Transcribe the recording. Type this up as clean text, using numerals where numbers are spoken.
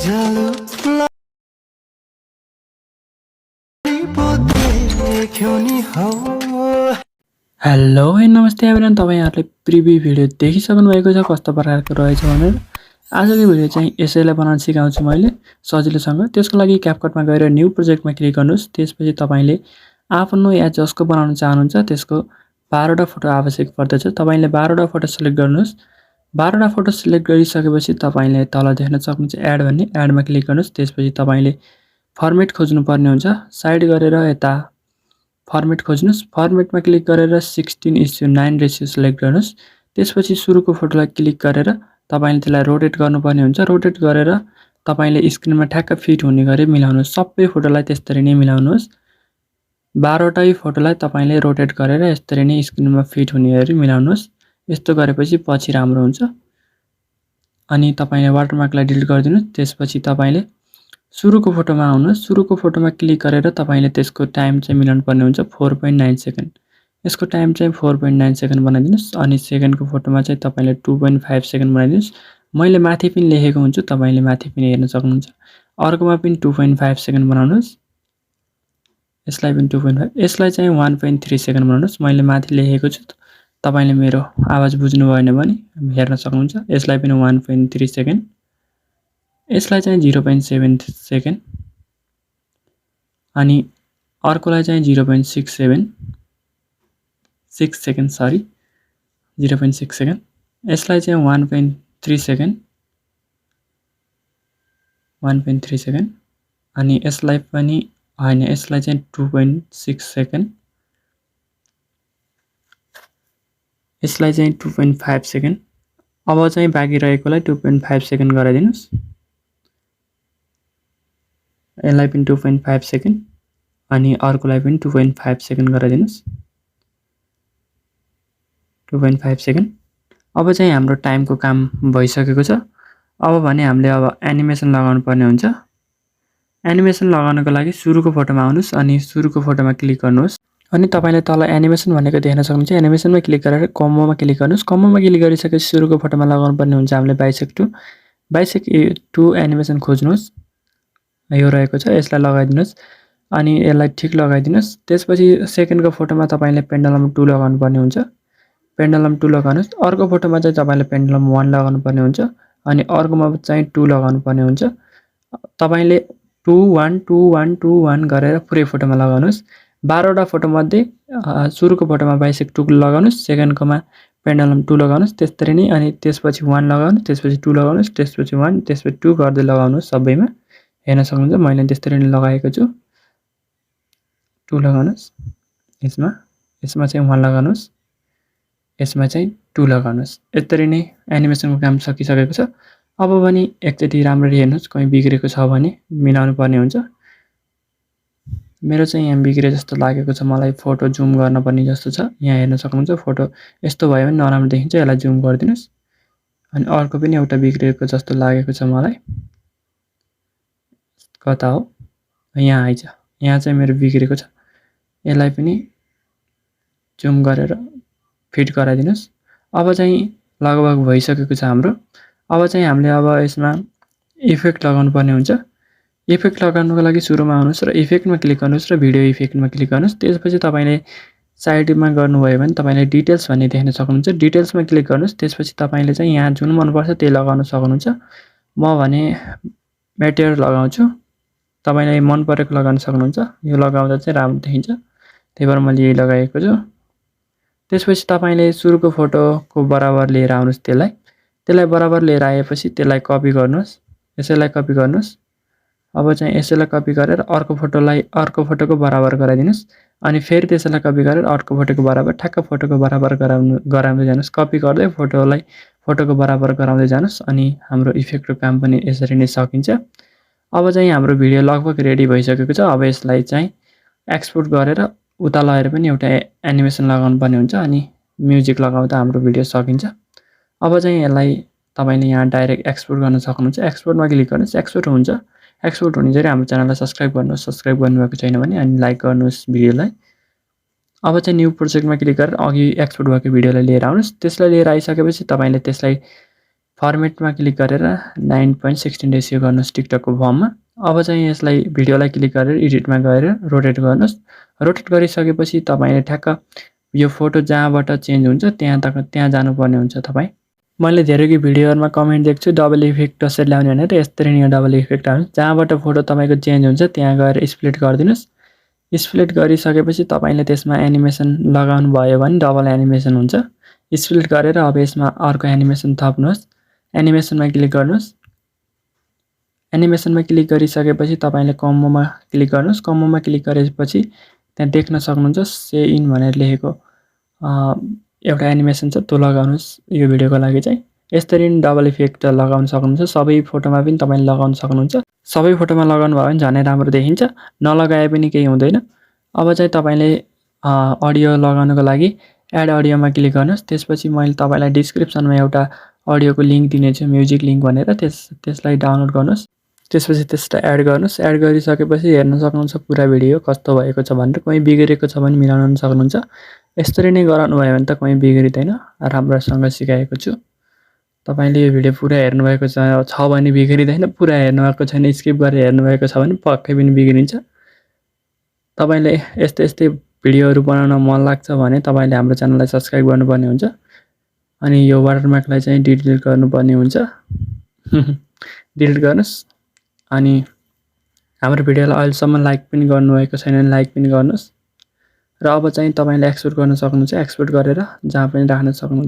Gajalu, hello and नमस्ते everyone, तपाईहरुले preview video देखिसक्नु भएको छ कस्तो प्रकारको रहेछ भनेर। आजको भिडियो चाहिँ यसैलाई बनाउन सिकाउँछु मैले सजिलोसँग। त्यसको लागि क्यापकटमा गएर न्यू प्रोजेक्टमा क्लिक गर्नुस्। त्यसपछि तपाईले आफ्नो या जसको बनाउन चाहनुहुन्छ त्यसको 12 वटा फोटो आवश्यक पर्दछ। तपाईले 12 वटा फोटो सिलेक्ट गर्नुस्। 12 वटा फोटो सिलेक्ट गरिसकेपछि तपाईले तल देख्न सक्नुहुन्छ एड भन्ने, एडमा क्लिक गर्नुस्। त्यसपछि तपाईले फर्मेट खोज्नु पर्ने हुन्छ। साइड गरेर यता फर्मेट खोज्नुस्। फर्मेटमा क्लिक गरेर 16:9 रेशियो सिलेक्ट गर्नुस्। त्यसपछि सुरुको फोटोलाई क्लिक गरेर तपाईले त्यसलाई रोटेट गर्नुपर्ने हुन्छ। रोटेट गरेर तपाईले स्क्रिनमा ठ्याक्क फिट हुने गरी मिलाउनुस्। सबै फोटोलाई त्यसरी नै मिलाउनुस्। 12 वटै फोटोलाई तपाईले रोटेट गरेर यसरी नै स्क्रिनमा फिट हुने गरी मिलाउनुस्। यस्तो गरेपछि पछि राम्रो हुन्छ। अनि तपाईले वाटरमार्कलाई डिलिट गरिदिनुस्। त्यसपछि तपाईले सुरुको फोटोमा आउनुस्। सुरुको फोटोमा क्लिक गरेर तपाईले त्यसको टाइम चाहिँ मिलाउनु पर्ने हुन्छ 4.9 सेकेन्ड। यसको टाइम चाहिँ 4.9 सेकेन्ड बनाइदिनुस्। अनि सेकेन्डको फोटोमा चाहिँ तपाईले 2.5 सेकेन्ड बनाइदिनुस्। मैले माथि पनि लेखेको हुन्छु, तपाईले माथि पनि हेर्न सक्नुहुन्छ। अर्कोमा पनि 2.5 सेकेन्ड बनाउनुस्। यसलाई पनि 2.5, यसलाई चाहिँ 1.3 सेकेन्ड बनाउनुस्। मैले माथि लेखेको छु, तपाईले मेरो आवाज बुझ्नु भएन भने हेर्न सक्नुहुन्छ। यसलाई पनि 1.3 सेकेन्ड, यसलाई चाहिँ 0.7 सेकेन्ड, अनि अर्कोलाई चाहिँ 0.6 सेकेन्ड, सरी 0.6 सेकेन्ड। यसलाई चाहिँ 1.3 सेकेन्ड, 1.3 सेकेन्ड, अनि यसलाई पनि हैन, यसलाई चाहिँ 2.6 सेकेन्ड, यसलाई चाहिँ 2.5 सेकेन्ड। अब चाहिँ बाँकी रहेकोलाई 2.5 सेकेन्ड गराइदिनुस्। यसलाई पनि 2.5 सेकेन्ड, अनि अर्कोलाई पनि 2.5 सेकेन्ड गराइदिनुस्। 2.5 सेकेन्ड। अब चाहिँ हाम्रो टाइमको काम भइसकेको छ। अब भने हामीले अब एनिमेसन लगाउनु पर्ने हुन्छ। एनिमेसन लगाउनको लागि सुरुको फोटोमा आउनुस्। अनि सुरुको फोटोमा क्लिक गर्नुहोस्। अनि तपाईले तल एनिमेसन भनेको देख्न सक्नुहुन्छ। एनिमेसनमा क्लिक गरेर कम्बोमा क्लिक गर्नुहोस्। कम्बोमा क्लिक गरिसकेपछि सुरुको फोटोमा लगाउनु पर्ने हुन्छ हामीले बाइसेक्ट 2 एनिमेसन खोज्नुहोस्। यो रहेको छ, यसलाई लगाइदिनुस्। अनि यसलाई ठिक लगाइदिनुस्। त्यसपछि सेकेन्डको फोटोमा तपाईले पेन्डुलम 2 लगाउनु पर्ने हुन्छ। पेन्डुलम 2 लगाउनुस्। अर्को फोटोमा चाहिँ तपाईले पेन्डुलम 1 लगाउनु पर्ने हुन्छ। अनि अर्कोमा चाहिँ 2 लगाउनु पर्ने हुन्छ। तपाईले 2 1 2 1 2 1 गरेर पुरै फोटोमा लगाउनुस्। 12 वटा फोटो मध्ये सुरुको फोटोमा बाइसेक्ट 2 लगाउनुस्। सेकेन्डकोमा पेन्डुलम 2 लगाउनुस्। त्यसरी नै अनि त्यसपछि 1 लगाउनुस्, त्यसपछि 2 लगाउनुस्, त्यसपछि 1, त्यसपछि 2 गर्दै लगाउनुस्। सबैमा हेर्न सक्नुहुन्छ मैले त्यसरी नै लगाएको छु। 2 लगाउनुस्। यसमा चाहिँ 1 लगाउनुस्। यसमा चाहिँ 2 लगाउनुस्। यसरी नै एनिमेसनको काम सकिसकेको छ। अब पनि एकचोटी राम्ररी हेर्नुस्, कहीं बिग्रेको छ भने मिलाउनु पर्ने हुन्छ। मेरो चाहिँ यहाँ बिग्रे जस्तो लागेको छ, मलाई फोटो जुम गर्न पर्ने जस्तो छ। यहाँ हेर्न सक्नुहुन्छ फोटो यस्तो भयो भने नराम्रो देखिन्छ। यसलाई जुम गरिदिनुस्। अनि अर्को पनि एउटा बिग्रेको जस्तो लागेको छ मलाई। कता हो? यहाँ आइज। यहाँ चाहिँ मेरो बिग्रेको छ। यसलाई पनि जुम गरेर फिट गराइदिनुस्। अब चाहिँ लगभग भइसकेको छ हाम्रो। अब चाहिँ हामीले अब यसमा इफेक्ट लगाउनु पर्ने हुन्छ। इफेक्ट लगाउनको लागि सुरुमा आउनुस् र इफेक्टमा क्लिक गर्नुस् र भिडियो इफेक्टमा क्लिक गर्नुस्। त्यसपछि तपाईले साइडमा गर्नुभयो भने तपाईले डिटेल्स भन्ने देख्न सक्नुहुन्छ। डिटेल्समा क्लिक गर्नुस्। त्यसपछि तपाईले चाहिँ यहाँ जुन मन पर्छ त्यही लगाउन सक्नुहुन्छ। म भने मेटेरियल लगाउँछु, तपाईले मन परेको लगाउन सक्नुहुन्छ। यो लगाउँदा चाहिँ राम्रो देखिन्छ, त्यही भएर मैले यही लगाएको छु। त्यसपछि तपाईले सुरुको फोटोको बराबर लिएर आउनुस्। त्यसलाई बराबर लिएर आएपछि त्यसलाई कपी गर्नुस्। यसैलाई कपी गर्नुस्। अब चाहिँ यसैलाई कपी गरेर अर्को फोटोको बराबर गराइदिनुस्। अनि फेरि त्यसैलाई कपी गरेर अर्को फोटोको बराबर ठ्याक्क फोटोको बराबर गराउँदै जानुस्। कपी गर्दै फोटोको बराबर गराउँदै जानुस्। अनि हाम्रो इफेक्टको काम पनि यसरी नै सकिन्छ। अब चाहिँ हाम्रो भिडियो लगभग रेडी भइसकेको छ। अब यसलाई चाहिँ एक्सपोर्ट गरेर उता लगेर पनि एउटा एनिमेसन लगाउनु पर्ने हुन्छ। अनि म्युजिक लगाउँदा हाम्रो भिडियो सकिन्छ। अब चाहिँ यसलाई तपाईले यहाँ डाइरेक्ट एक्सपोर्ट गर्न सक्नुहुन्छ। एक्सपोर्टमा क्लिक गर्नुस्। एक्सपोर्ट हुन्छ। एक्सपोर्ट हुनेजरी हाम्रो च्यानललाई सब्स्क्राइब गर्नुस्। सब्स्क्राइब गर्नुभएको छैन भने अनि लाइक गर्नुस् भिडियोलाई। अब चाहिँ न्यू प्रोजेक्टमा क्लिक गरेर अघि एक्सपोर्ट भएको भिडियोलाई लिएर आउनुस्। त्यसलाई लिएर आइसकेपछि तपाईले त्यसलाई फर्मेटमा क्लिक गरेर 9.16 रेसियो गर्नुहोस् टिकटकको फर्ममा। अब चाहिँ यसलाई भिडियोलाई क्लिक गरेर एडिटमा गएर रोटेट गर्नुहोस्। रोटेट गरिसकेपछि तपाईँले ठ्याक्क यो फोटो जहाँबाट चेन्ज हुन्छ त्यहाँ जानुपर्ने हुन्छ तपाईँ। मैले धेरैको भिडियोहरूमा कमेन्ट देख्छु डबल इफेक्ट कसरी ल्याउने भनेर। यसरी नै डबल इफेक्ट आउँछ। जहाँबाट फोटो तपाईँको चेन्ज हुन्छ त्यहाँ गएर स्प्लिट गरिदिनुहोस्। स्प्लिट गरिसकेपछि तपाईँले त्यसमा एनिमेसन लगाउनु भयो भने डबल एनिमेसन हुन्छ। स्प्लिट गरेर अब यसमा अर्को एनिमेसन थप्नुहोस्। एनिमेसनमा क्लिक गर्नुहोस्। एनिमेसनमा क्लिक गरिसकेपछि तपाईँले कम्बोमा क्लिक गर्नुहोस्। कम्बोमा क्लिक गरेपछि त्यहाँ देख्न सक्नुहुन्छ से इन भनेर लेखेको एउटा एनिमेसन छ, त्यो लगाउनुहोस् यो भिडियोको लागि चाहिँ। यसरी नै डबल इफेक्ट लगाउन सक्नुहुन्छ। सबै फोटोमा पनि तपाईँले लगाउन सक्नुहुन्छ। सबै फोटोमा लगाउनु भयो भने झनै राम्रो देखिन्छ, नलगाए पनि केही हुँदैन। अब चाहिँ तपाईँले अडियो लगाउनको लागि एड अडियोमा क्लिक गर्नुहोस्। त्यसपछि मैले तपाईँलाई डिस्क्रिप्सनमा एउटा अडियोको लिङ्क दिनेछु, म्युजिक लिङ्क भनेर। त्यसलाई डाउनलोड गर्नुहोस्। त्यसपछि त्यसलाई एड गर्नुहोस्। एड गरिसकेपछि हेर्न सक्नुहुन्छ पुरा भिडियो कस्तो भएको छ भनेर। कहीँ बिग्रेको छ भने मिलाउन सक्नुहुन्छ। यसरी नै गराउनु भयो भने त कहीँ बिग्रिँदैन। राम्रोसँग सिकाएको छु। तपाईँले यो भिडियो पुरा हेर्नुभएको छ भने बिग्रिँदैन, पुरा हेर्नुभएको छैन स्किप गरेर हेर्नुभएको छ भने पक्कै पनि बिग्रिन्छ। तपाईँले यस्तै भिडियोहरू बनाउन मन लाग्छ भने तपाईँले हाम्रो च्यानललाई सब्स्क्राइब गर्नुपर्ने हुन्छ। अनि यो वाटरमार्कलाई चाहिँ डिलिट गर्नुपर्ने हुन्छ। डिलिट गर्नुहोस्। अनि हाम्रो भिडियोलाई अहिलेसम्म लाइक पनि गर्नुभएको छैन भने लाइक पनि गर्नुहोस्। र अब चाहिँ तपाईँले एक्सपोर्ट गर्न सक्नुहुन्छ। एक्सपोर्ट गरेर जहाँ पनि राख्न सक्नुहुन्छ।